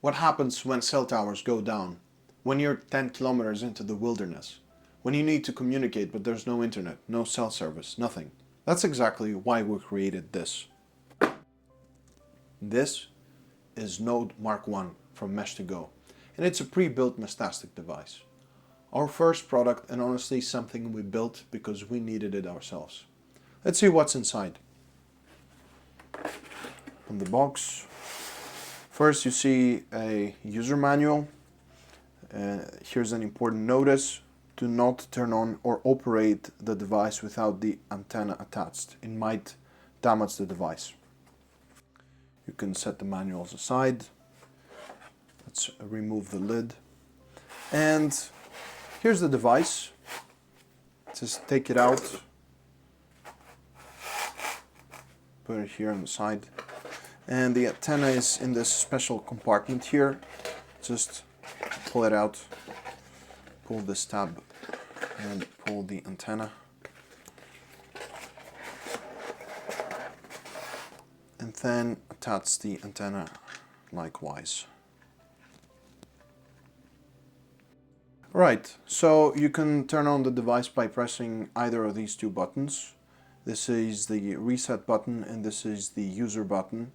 What happens when cell towers go down? When you're 10 kilometers into the wilderness? When you need to communicate but there's no internet, no cell service, nothing? That's exactly why we created this. This is Node Mark 1 from Mesh2Go, and it's a pre-built Meshtastic device. Our first product, and honestly something we built because we needed it ourselves. Let's see what's inside. On the box, first you see a user manual. Here's an important notice: do not turn on or operate the device without the antenna attached. It might damage the device. You can set the manuals aside. Let's remove the lid. And here's the device. Just take it out. Put it here on the side. And the antenna is in this special compartment here. Just pull it out. Pull this tab and pull the antenna. And then attach the antenna likewise. Right, so you can turn on the device by pressing either of these two buttons. This is the reset button and this is the user button.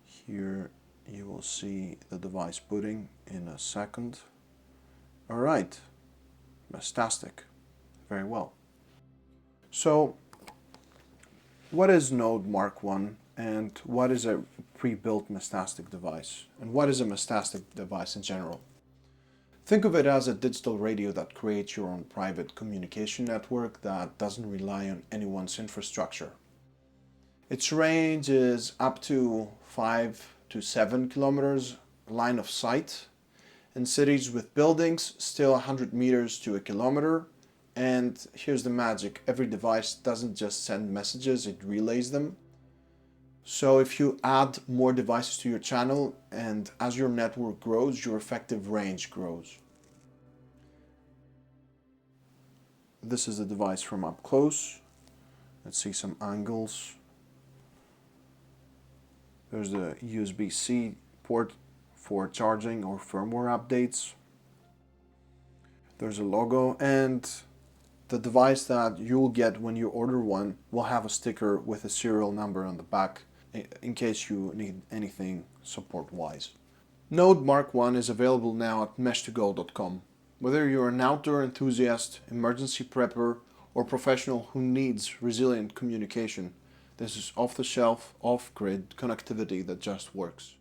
Here you will see the device booting in a second. Alright, Meshtastic. Very well. So, what is Node Mark 1 and what is a pre-built Meshtastic device? And what is a Meshtastic device in general? Think of it as a digital radio that creates your own private communication network that doesn't rely on anyone's infrastructure. Its range is up to 5 to 7 kilometers line of sight. In cities with buildings, still 100 meters to a kilometer. And here's the magic: every device doesn't just send messages, it relays them. So if you add more devices to your channel and as your network grows, your effective range grows. This is the device from up close. Let's see some angles. There's the USB-C port for charging or firmware updates. There's a logo, and the device that you'll get when you order one will have a sticker with a serial number on the back in case you need anything support-wise. Node Mark 1 is available now at Mesh2Go.com. Whether you're an outdoor enthusiast, emergency prepper, or professional who needs resilient communication, this is off-the-shelf, off-grid connectivity that just works.